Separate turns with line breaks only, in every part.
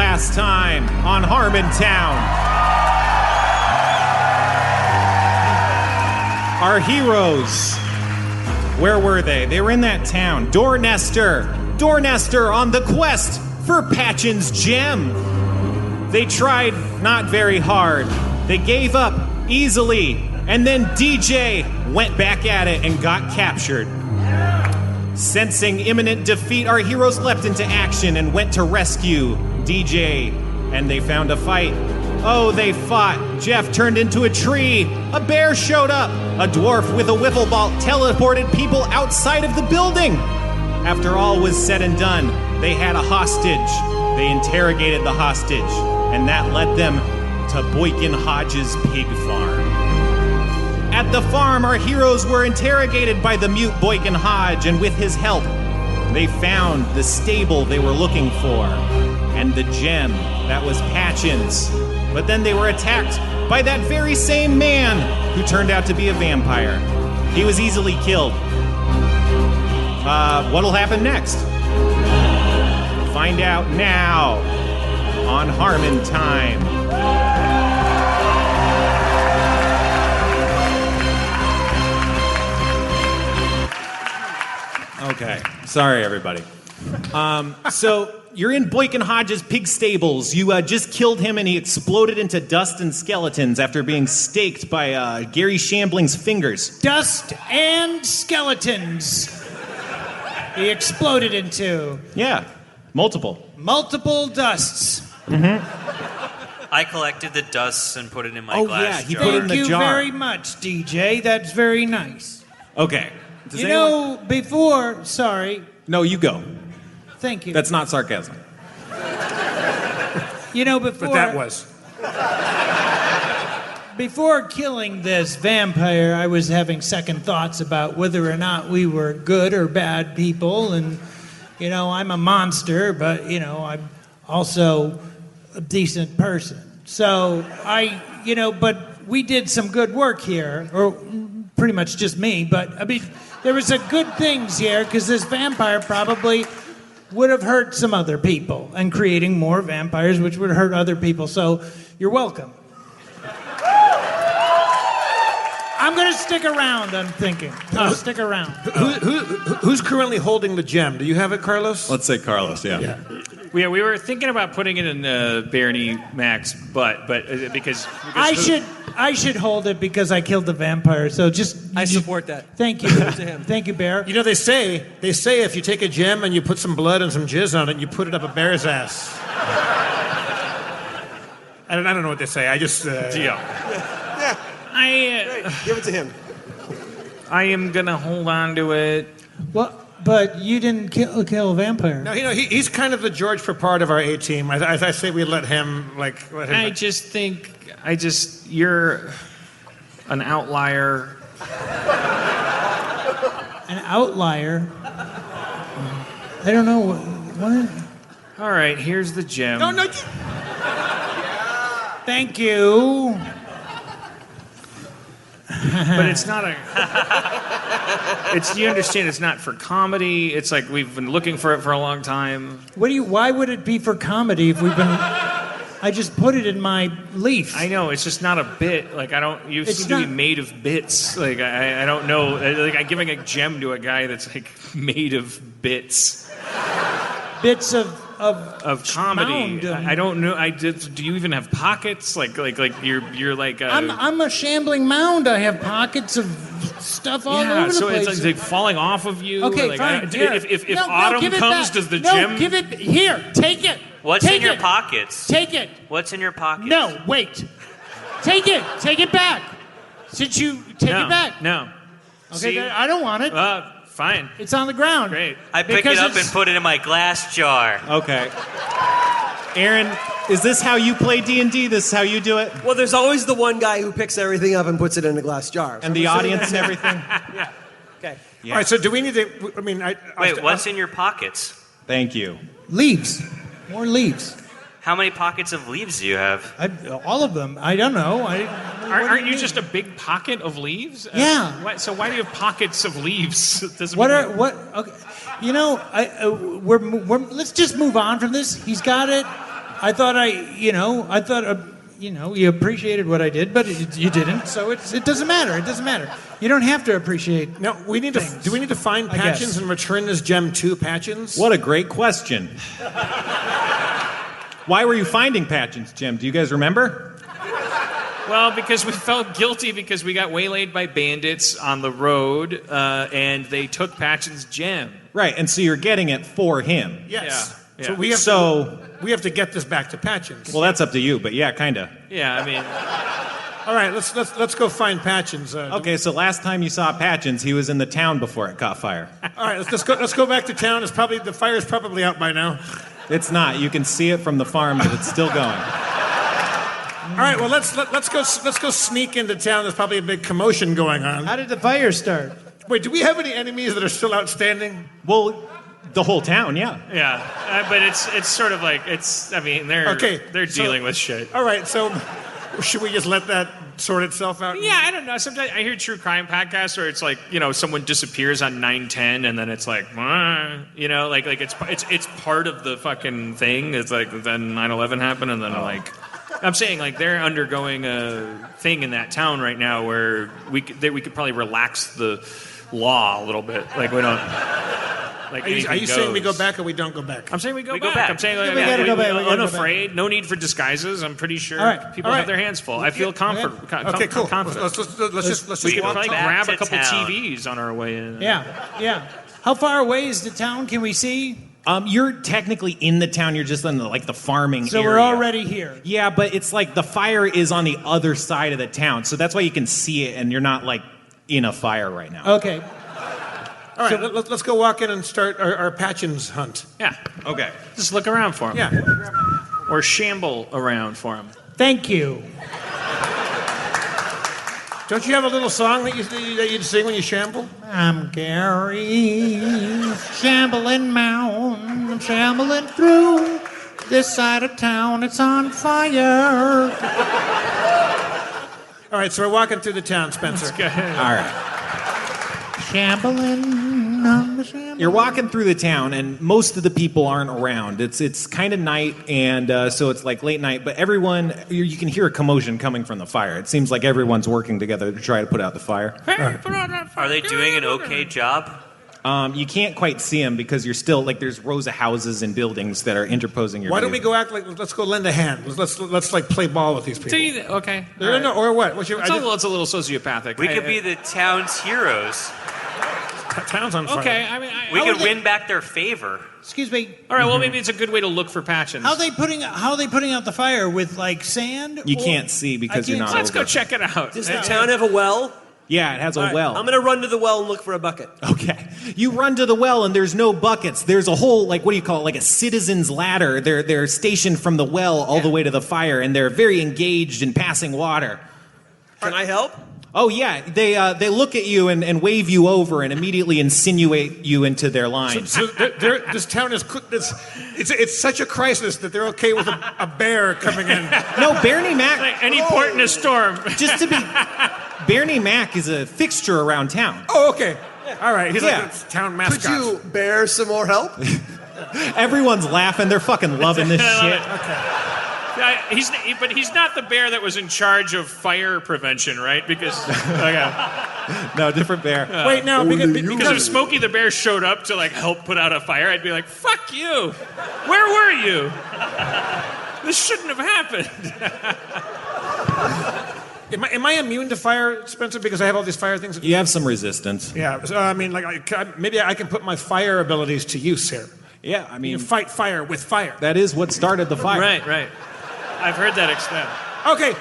Last time on Harmontown. Our heroes. Where were they? They were in that town. Doornester on the quest for Patchen's gem. They tried not very hard. They gave up easily. And then DJ went back at it and got captured. Sensing imminent defeat, our heroes leapt into action and went to rescue DJ. And they found a fight. Oh, they fought. Jeff turned into a tree. A bear showed up. A dwarf with a wiffle ball teleported people outside of the building. After all was said and done, they had a hostage. They interrogated the hostage, and that led them to Boykin Hodge's pig farm. At the farm, our heroes were interrogated by the mute Boykin Hodge, and with his help, they found the stable they were looking for, and the gem that was Patchen's. But then they were attacked by that very same man who turned out to be a vampire. He was easily killed. What'll happen next? Find out now on Harmontown. Okay, sorry everybody. So you're in Boykin Hodge's pig stables. You just killed him and he exploded into dust and skeletons after being staked by Gary Shambling's fingers.
Dust and skeletons. He exploded into.
Yeah, multiple
dusts.
Mm-hmm.
I collected the dusts and put it in my glass
he
jar.
put it in the jar.
Thank you very much, DJ. That's very nice.
Okay.
Before... Sorry.
No, you go.
Thank you.
That's not sarcasm.
Before...
But that was.
Before killing this vampire, I was having second thoughts about whether or not we were good or bad people. And, I'm a monster, but, I'm also a decent person. So but we did some good work here, or pretty much just me. But, there was a good things here because this vampire probably would have hurt some other people and creating more vampires, which would hurt other people. So you're welcome. I'm going to stick around, I'm thinking. I'll stick around.
Who's currently holding the gem? Do you have it, Carlos?
Let's say Carlos, yeah.
We were thinking about putting it in Barney Mac's butt, but because
I should hold it because I killed the vampire. So
I support that.
Thank you. Thank you, Bear.
They say if you take a gem and you put some blood and some jizz on it, you put it up a bear's ass. I don't know what they say. I just
Give it to him.
I am gonna hold on to it.
Well, but you didn't kill a vampire.
No, he's kind of the George Papard of our A team. I say we let him.
I just think you're an outlier.
An outlier? I don't know what.
All right, here's the gem.
No.
Thank you.
But it's not you understand, it's not for comedy. It's like we've been looking for it for a long time.
Why would it be for comedy if we've been... I just put it in my leaf.
I know, it's just not a bit. You seem to be made of bits. I don't know. I'm giving a gem to a guy that's made of bits.
Bits of
comedy.
Mound.
I don't know. Do you even have pockets? You're like.
I'm a shambling mound. I have pockets of stuff all over the place.
So it's like falling off of you.
Okay, fine.
If autumn comes, does the gem?
No, give it here. Take it.
What's in your pockets?
Take it.
What's in your pockets?
No, wait. Take it. Take it back. Since you take it back.
No.
Okay, I don't want it.
Fine.
It's on the ground.
Great.
I pick it up and put it in my glass jar.
Okay. Aaron, is this how you play D&D? This is how you do it?
Well, there's always the one guy who picks everything up and puts it in a glass jar.
And the audience and everything?
Yeah. Okay.
Yeah.
All right, so do we need to...
Wait, what's in your pockets?
Thank you.
Leaves. More leaves.
How many pockets of leaves do you have?
All of them. I don't know.
Aren't you just a big pocket of leaves?
Yeah.
So why do you have pockets of leaves?
Okay. Let's just move on from this. He's got it. I thought you appreciated what I did, but you didn't. So it doesn't matter. It doesn't matter. You don't have to appreciate.
No, do we need to find Patchins and return this gem to Patchins?
What a great question. Why were you finding Patchins, Jim? Do you guys remember?
Well, because we felt guilty because we got waylaid by bandits on the road, and they took Patchin's gem.
Right, and so you're getting it for him.
Yes.
Yeah.
So we have to get this back to Patchins.
Well, that's up to you, but yeah, kind of.
Yeah, I mean...
All right, let's go find Patchins.
Okay, so last time you saw Patchins, he was in the town before it caught fire.
All right, let's go back to town. The fire's probably out by now.
It's not. You can see it from the farm, but it's still going.
All right, well let's go sneak into town. There's probably a big commotion going on.
How did the fire start?
Wait, do we have any enemies that are still outstanding?
Well, the whole town, yeah.
Yeah, but it's sort of like they're dealing with shit.
All right, so should we just let that sort itself out?
Yeah, I don't know. Sometimes I hear true crime podcasts where it's like, someone disappears on 9/10 and then it's like, like it's part of the fucking thing. It's like then 9/11 happened and then I'm saying like they're undergoing a thing in that town right now where we could probably relax the law a little bit. Like we don't. Like
are you saying we go back or we don't go back?
I'm saying we go back. I'm saying
we gotta go back.
Unafraid. No need for disguises. I'm pretty sure people have their hands full. I feel comfort.
Okay, cool.
Confident.
Let's just
we could
walk
probably
back
grab a
to
couple
town.
TVs on our way in.
Yeah. How far away is the town? Can we see?
You're technically in the town. You're just in the farming area.
So we're already here.
Yeah, but it's like the fire is on the other side of the town, so that's why you can see it, and you're not like in a fire right now.
Okay.
All right, let's go walk in and start our Patchins hunt.
Yeah.
Okay.
Just look around for him.
Yeah.
Or shamble around for him.
Thank you.
Don't you have a little song that you'd sing when you shamble?
I'm Gary, shambling mound, I'm shambling through this side of town. It's on fire.
All right, so we're walking through the town, Spencer.
All right.
Shambling on the shambling.
You're walking through the town, and most of the people aren't around. It's kind of night, and so it's like late night. But everyone, you can hear a commotion coming from the fire. It seems like everyone's working together to try to put out the fire.
Are they doing an okay job?
You can't quite see them because you're still there's rows of houses and buildings that are interposing your.
Why don't
view.
we go act like let's go lend a hand? Let's play ball with these people.
Okay.
No, or what? It's
a little sociopathic.
We could be the town's heroes.
Town's on fire.
Okay, I mean,
We could win back their favor.
Excuse me.
All right, well, maybe it's a good way to look for Patchins.
How are they putting out the fire with sand?
You can't see because you're not.
Let's
over.
go check it out.
Does the town have a well?
Yeah, it has a well.
I'm going to run to the well and look for a bucket.
Okay. You run to the well and there's no buckets. There's a whole, what do you call it, like a citizen's ladder. They're stationed from the well all the way to the fire, and they're very engaged in passing water.
Can I help?
Oh, yeah. They look at you and wave you over and immediately insinuate you into their line.
So this town is it's such a crisis that they're okay with a bear coming in.
No, Bernie Mac...
Any port in a storm.
Just to be... Bernie Mac is a fixture around town.
Oh, okay. All right. He's like a town mascot.
Could you bear some more help?
Everyone's laughing. They're fucking loving this shit.
Okay.
He's not the bear that was in charge of fire prevention, right? Because
No, different bear.
Wait, no,
because if Smokey the Bear showed up to help put out a fire, I'd be like, "Fuck you! Where were you? This shouldn't have happened."
Am I immune to fire, Spencer? Because I have all these fire things.
You have some resistance.
Yeah. So, I mean, maybe I can put my fire abilities to use here.
Yeah, I mean,
You fight fire with fire.
that is what started the fire.
Right. I've heard that extent.
Okay.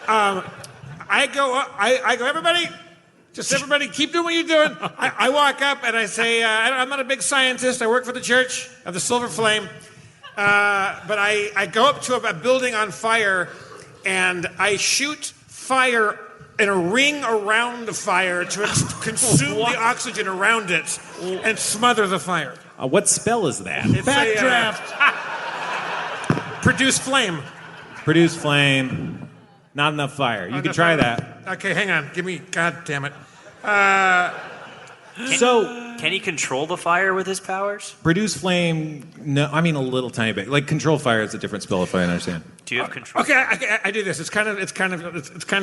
I go. Everybody, keep doing what you're doing. I walk up and I say, I'm not a big scientist. I work for the Church of the Silver Flame. But I go up to a building on fire, and I shoot fire in a ring around the fire to consume the oxygen around it and smother the fire.
What spell is that?
It's
Backdraft.
Produce flame.
Produce flame. Not enough fire. You can try that.
Okay, hang on. God damn it.
So,
Can he control the fire with his powers?
Produce flame, no, I mean a little tiny bit. Like control fire is a different spell if I understand.
Do you have control?
Okay, I do this. It's kind of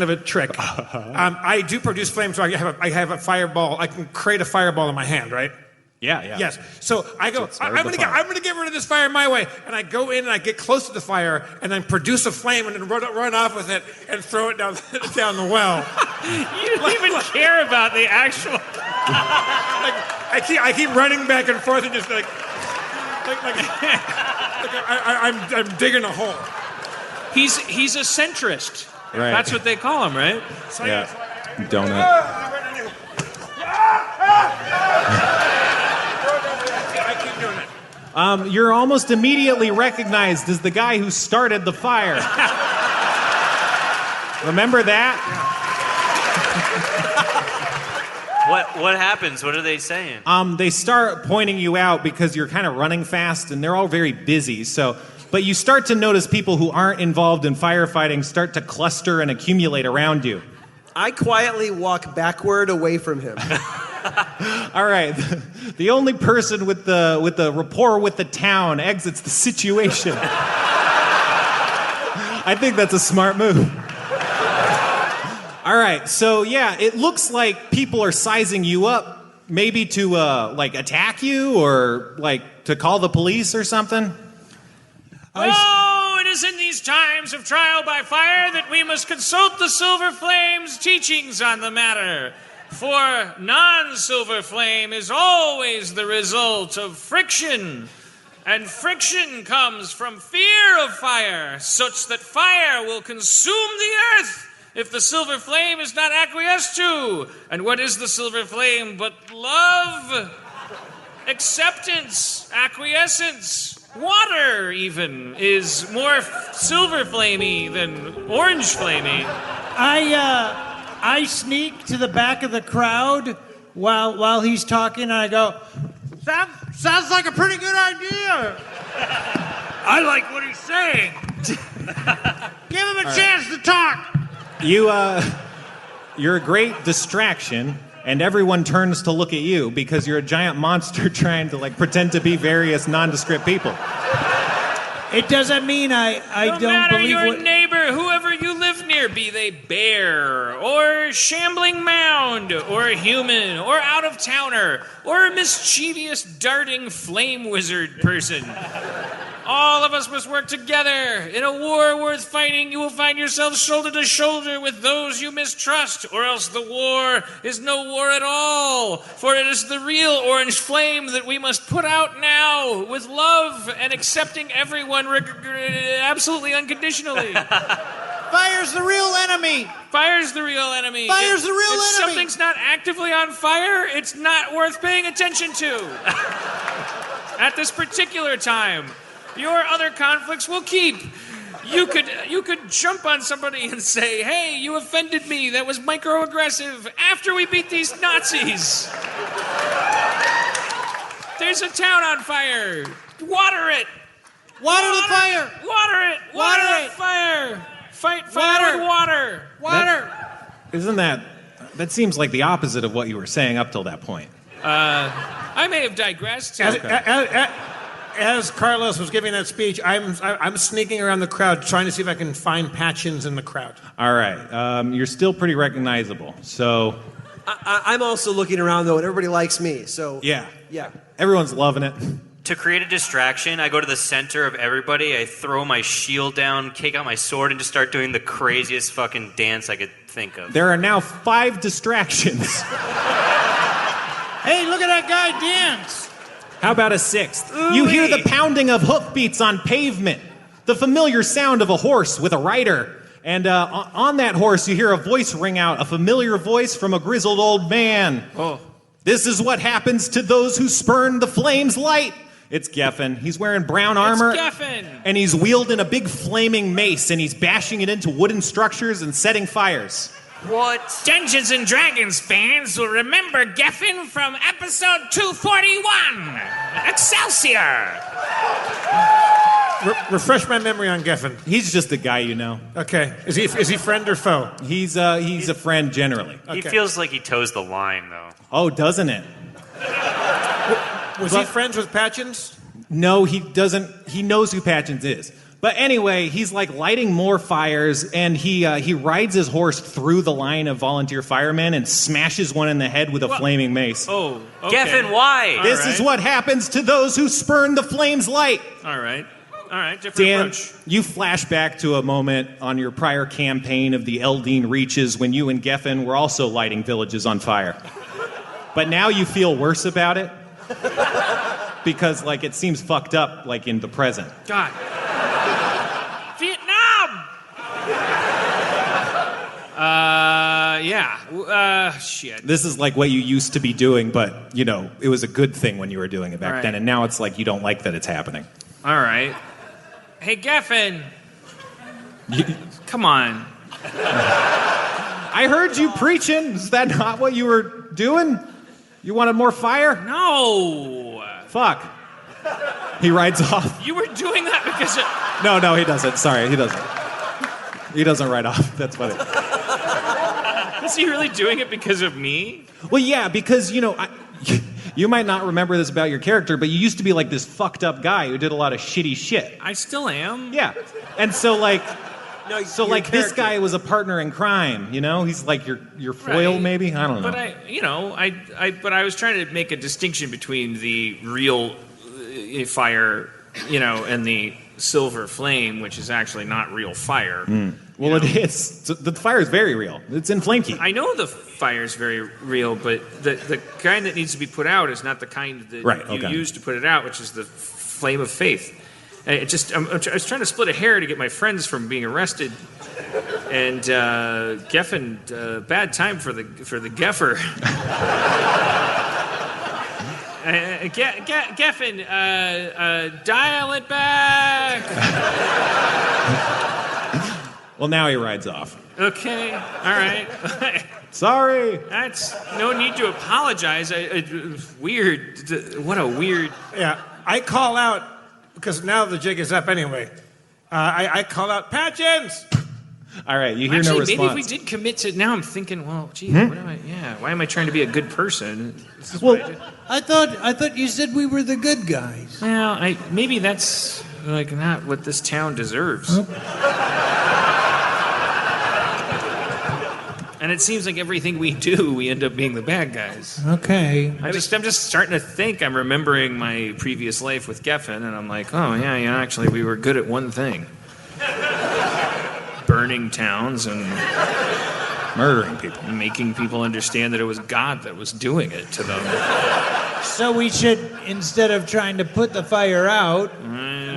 a trick. I do produce flame, so I have a fireball. I can create a fireball in my hand, right?
Yeah.
Yes. So I go,
So
I'm going to get rid of this fire my way. And I go in and I get close to the fire and then produce a flame and then run off with it and throw it down the well.
You don't even care about the actual.
I keep running back and forth and just I'm digging a hole.
He's a centrist.
Right.
That's what they call him, right?
Yeah. Donut.
I keep doing it.
You're almost immediately recognized as the guy who started the fire. Remember that?
What happens? What are they saying?
They start pointing you out because you're kind of running fast, and they're all very busy. But you start to notice people who aren't involved in firefighting start to cluster and accumulate around you.
I quietly walk backward away from him.
All right, the only person with the rapport with the town exits the situation. I think that's a smart move. All right, so yeah, it looks like people are sizing you up, maybe to attack you or to call the police or something.
Oh, it is in these times of trial by fire that we must consult the Silver Flame's teachings on the matter. For non-silver flame is always the result of friction. And friction comes from fear of fire, such that fire will consume the earth if the silver flame is not acquiesced to. And what is the silver flame but love, acceptance, acquiescence? Water, even, is more silver flamey than orange flamey.
I sneak to the back of the crowd while he's talking, and I go, sounds like a pretty good idea. I like what he's saying. Give him a chance to talk.
You're a great distraction, and everyone turns to look at you because you're a giant monster trying to pretend to be various nondescript people.
It doesn't mean I
No
don't
matter
believe
your
what...
neighbor, whoever you live near, be they bear, or shambling mound, or human, or out-of-towner, or a mischievous darting flame wizard person. All of us must work together. In a war worth fighting, you will find yourselves shoulder to shoulder with those you mistrust, or else the war is no war at all. For it is the real orange flame that we must put out now, with love and accepting everyone absolutely unconditionally.
Fire's the real enemy.
Fire's the real enemy.
Fire's the real
if
enemy.
something's not actively on fire, it's not worth paying attention to. At this particular time, your other conflicts will keep. You could jump on somebody and say, "Hey, you offended me. That was microaggressive." After we beat these Nazis, there's a town on fire. Water it.
Water the fire.
Water it. Water the fire. Fight fire with water.
Water.
Isn't that seems like the opposite of what you were saying up till that point.
I may have digressed.
As Carlos was giving that speech, I'm sneaking around the crowd trying to see if I can find Patchins in the crowd.
All right, you're still pretty recognizable, so...
I'm also looking around, though, and everybody likes me, so...
Yeah.
Yeah.
Everyone's loving it.
To create a distraction, I go to the center of everybody, I throw my shield down, kick out my sword, and just start doing the craziest fucking dance I could think of.
There are now 5 distractions.
Hey, look at that guy dance.
How about a 6th? You hear the pounding of hoofbeats on pavement, the familiar sound of a horse with a rider, and on that horse you hear a voice ring out, a familiar voice from a grizzled old man.
Oh.
This is what happens to those who spurn the flame's light. It's Geffen. He's wearing brown armor.
It's Geffen.
And he's wielding a big flaming mace, and he's bashing it into wooden structures and setting fires.
What?
Dungeons and Dragons fans will remember Geffen from episode 241. Excelsior!
Refresh my memory on Geffen.
He's just a guy you know.
Okay. Is he friend or foe?
He's a friend generally.
He feels like he toes the line, though.
Oh, doesn't it?
Was he friends with Patchins?
No, he doesn't. He knows who Patchins is. But anyway, he's like lighting more fires, and he rides his horse through the line of volunteer firemen and smashes one in the head with a flaming mace.
Oh, okay.
Geffen, why?
This is what happens to those who spurn the flame's light.
All right, different
Dan,
approach.
you flash back to a moment on your prior campaign of the Eldine Reaches when you and Geffen were also lighting villages on fire. But now you feel worse about it because, like, it seems fucked up, like, in the present.
God. Vietnam! Shit.
This is like what you used to be doing, but, you know, it was a good thing when you were doing it back then, and now it's like you don't like that it's happening.
All right. Hey, Geffen. Come on.
I heard you preaching. Is that not what you were doing? You wanted more fire?
No.
Fuck. He rides off.
You were doing that because
No, he doesn't. Sorry, he doesn't. He doesn't ride off. That's funny.
Is he really doing it because of me?
Well, yeah, because, you know, you might not remember this about your character, but you used to be like this fucked up guy who did a lot of shitty shit.
I still am.
Yeah. And so, like...
No,
So,
your
like, this
character.
guy was a partner in crime, you know? He's like your foil,
Right.
maybe? I don't know.
But I was trying to make a distinction between the real fire, you know, and the silver flame, which is actually not real fire.
Well, it is. So the fire is very real. It's in Flame Keep.
I know the fire is very real, but the kind that needs to be put out is not the kind that you use to put it out, which is the flame of faith. And I was trying to split a hair to get my friends from being arrested, and Geffen, bad time for the Geffer. Geffen, dial it back.
Well, now he rides off.
Okay, all right.
Sorry.
That's no need to apologize. Weird. What a weird.
Yeah, I call out, because now the jig is up anyway. I call out, Patchins!
All right, you hear
Actually,
no response.
maybe if we did commit to. Now I'm thinking, well, gee, what am I? Yeah, why am I trying to be a good person? This is what I do.
I thought you said we were the good guys.
Well, maybe that's like not what this town deserves. And it seems like everything we do, we end up being the bad guys.
Okay.
I'm just starting to think. I'm remembering my previous life with Geffen, and I'm like, oh yeah, actually, we were good at one thing: burning towns and
Murdering people.
making people understand that it was God that was doing it to them.
So we should, instead of trying to put the fire out,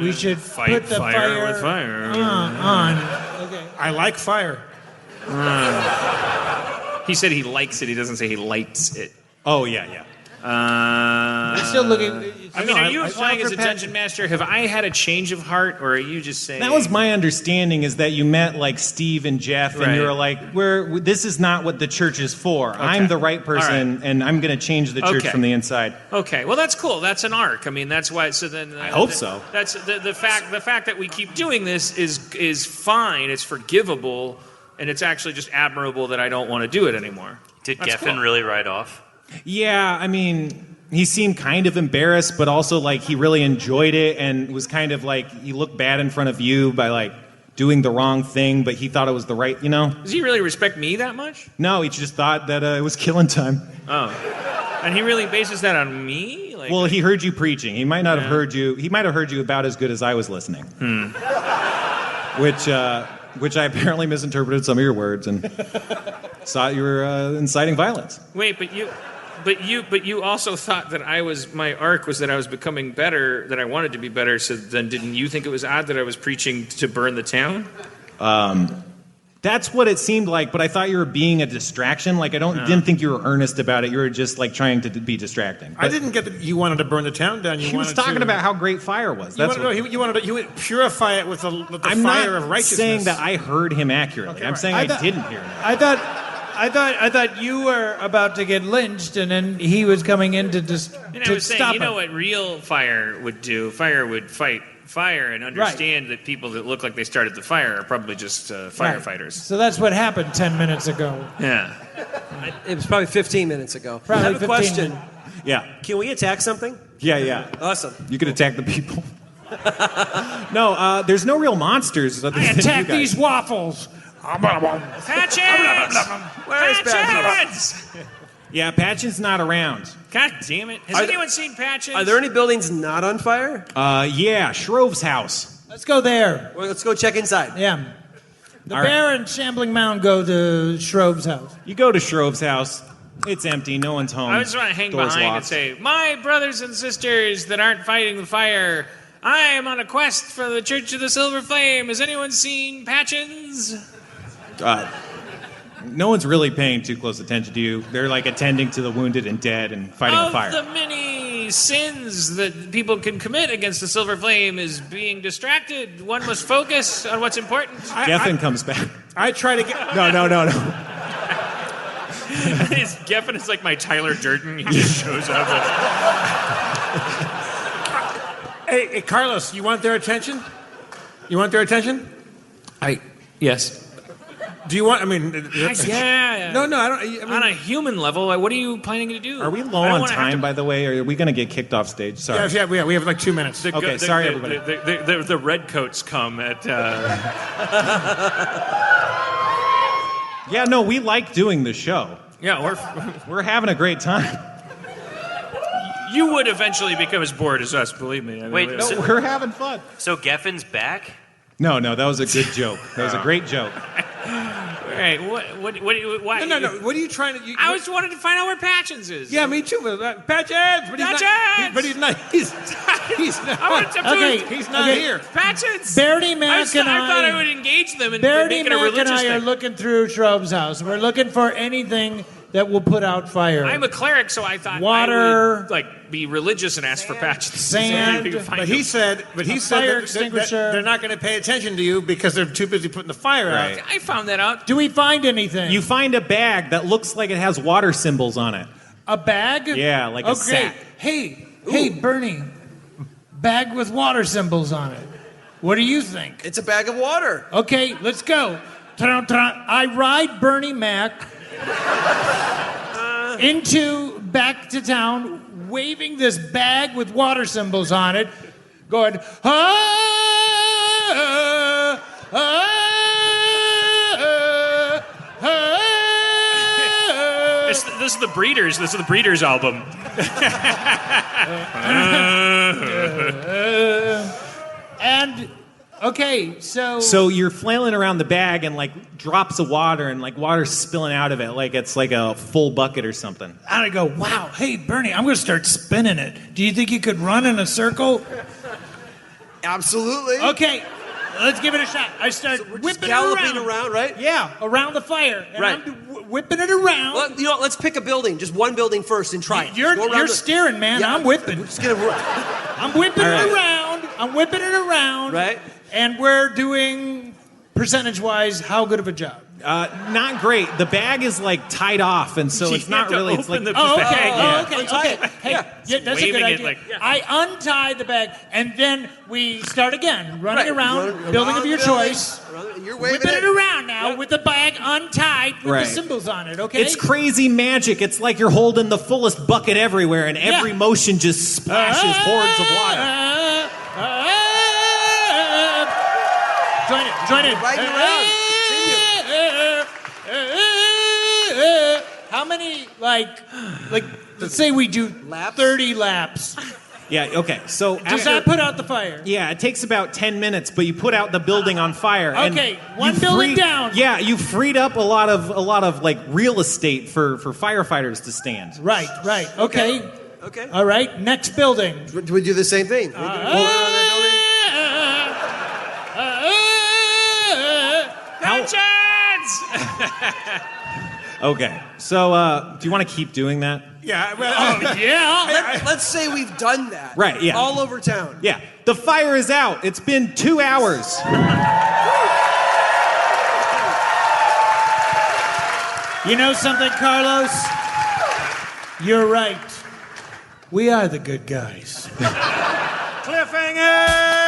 we should
Fight
put the
fire with fire.
on. Okay.
I like fire.
He said he likes it. He doesn't say he lights it.
Oh, yeah.
I'm still looking.
I mean, are you implying as a dungeon master, have I had a change of heart, or are you just saying...
That was my understanding, is that you met, like, Steve and Jeff, and
Right.
you were like, this is not what the church is for. I'm the right person, and I'm going to change the church
Okay.
from the inside.
Okay, well, that's cool. That's an arc. I mean, that's why... So then...
I hope so.
That's the fact that we keep doing this is fine. It's forgivable, and it's actually just admirable that I don't want to do it anymore.
Did
That's
Geffen
cool.
really ride off?
Yeah, I mean, he seemed kind of embarrassed, but also, like, he really enjoyed it and was kind of like, he looked bad in front of you by, like, doing the wrong thing, but he thought it was the right, you know?
Does he really respect me that much?
No, he just thought that it was killing time.
Oh. And he really bases that on me? Like,
Well, he heard you preaching. He might not have heard you. He might have heard you about as good as I was listening. Which I apparently misinterpreted some of your words and thought you were inciting violence.
wait, but you also thought that my arc was that I was becoming better, that I wanted to be better, so then didn't you think it was odd that I was preaching to burn the town?
That's what it seemed like, but I thought you were being a distraction. Like, didn't think you were earnest about it. You were just, like, trying to be distracting.
I didn't get that you wanted to burn the town down.
He was talking about how great fire was.
You wanted to purify it with the
I'm
fire
not
of righteousness.
saying that I heard him accurately.
Okay,
I'm
right.
saying I didn't hear him.
I thought you were about to get lynched, and then he was coming in to
And I was saying,
stop
you know
it.
what real fire would do? Fire would fight fire and understand that people that look like they started the fire are probably just firefighters.
So that's what happened 10 minutes ago.
Yeah.
It was probably 15 minutes ago.
Probably
I have a
15
question.
minutes.
Yeah.
Can we attack something?
Yeah.
Awesome.
You could attack the people. No, there's no real monsters. Other
I
than
attack
you guys.
these waffles.
Patches!
Where is
Patches!
Yeah, Patchen's not around.
God damn it. Has anyone seen Patches?
Are there any buildings not on fire?
Yeah, Shrove's house.
Let's go there.
Well, let's go check inside.
Yeah. The
All
bear and Shambling Mound go to Shrove's house.
You go to Shrove's house. It's empty. No one's home.
I just want to hang
Door's
behind and
locked.
say, my brothers and sisters that aren't fighting the fire, I am on a quest for the Church of the Silver Flame. Has anyone seen Patches?
No one's really paying too close attention to you. They're like attending to the wounded and dead and fighting the fire.
Of the many sins that people can commit against the Silver Flame is being distracted. One must focus on what's important.
Geffen comes back.
I try to get.
No.
Geffen is like my Tyler Durden. He just shows up.
Hey, Carlos, you want their attention? You want their attention?
Yes.
Do you want? I mean,
Yeah.
No, I don't. I mean,
On a human level, what are you planning to do?
Are we low
I don't
on
wanna have
time,
to-
by the way? Or are we going to get kicked off stage? Sorry.
yeah, we have like 2 minutes.
Okay, sorry, everybody.
The red coats come at.
Yeah, no, we like doing the show.
Yeah,
We're having a great time.
you would eventually become as bored as us, believe me. I mean,
Wait,
No, we're having fun.
So Geffen's back?
No, that was a good joke. That was a great joke.
Right, why?
No. What are you trying to?
I was wanted to find out where Patchins is.
Yeah, me too. Patches, but he's not.
Patches!
But he's not. He's not.
I wanted to
Okay.
He's not here.
Patchins!
Bernie Mac and
I thought I would engage them and
Bernie
make it a
Mac
religious
and I are
thing.
looking through Shrove's house. We're looking for anything that will put out fire.
I'm a cleric, so I thought
Water.
I would be religious and ask for Patchins.
Sand.
But he said
fire
that
extinguisher.
they're not going to pay attention to you because they're too busy putting the fire
Right.
out.
I found that out.
Do we find anything?
You find a bag that looks like it has water symbols on it.
A bag?
Yeah, like a sack.
Hey, Bernie. Bag with water symbols on it. What do you think?
It's a bag of water.
Okay, let's go. I ride Bernie Mac back to town, waving this bag with water symbols on it, going,
This is the Breeders. This is the Breeders album.
and okay,
So you're flailing around the bag and like drops of water and like water's spilling out of it like it's like a full bucket or something.
and I go, wow, hey, Bernie, I'm going to start spinning it. Do you think you could run in a circle?
Absolutely.
Okay, let's give it a shot. I start
We're just
whipping it
galloping
around.
around, right?
Yeah, around the fire. And
Right.
I'm whipping it around.
Well, you know, let's pick a building, just one building first, and try it.
You're
Go around the-
steering, man.
Yeah,
I'm whipping.
We're just gonna.
I'm whipping
All right.
it around. I'm whipping it around.
Right.
And we're doing, percentage-wise, how good of a job?
Not great. The bag is like tied off, and so it's not
You have to
really. It's like
open the
Oh,
bag.
okay.
Yeah.
Oh, okay.
Untie
Okay.
it.
Hey,
Yeah.
yeah, that's a good
Waving it
idea.
like-
I untie the bag, and then we start again, running
Right.
around,
Run
building of
around
your
the building.
choice.
You're waving
Whipping it around now
Yeah.
with the bag untied with
Right.
the symbols on it, okay?
It's crazy magic. It's like you're holding the fullest bucket everywhere, and every
Yeah.
motion just splashes hordes of water.
Join it.
Riding around.
How many, like, let's say we do
Laps?
30 laps.
Yeah. Okay. So
Does
after,
that put out the fire?
Yeah, it takes about 10 minutes, but you put out the building on fire. and
Okay, one
you
building down.
Yeah, you freed up a lot of like real estate for firefighters to stand.
Right. Okay.
Okay.
All right, next building.
We do the same thing. Roll around that building.
Patchins!
Okay. So do you want to keep doing that?
Yeah. Well,
Yeah.
Let's say we've done that.
Right, yeah.
All over town.
Yeah. The fire is out. It's been 2 hours.
You know something, Carlos? You're right. We are the good guys.
cliffhanger.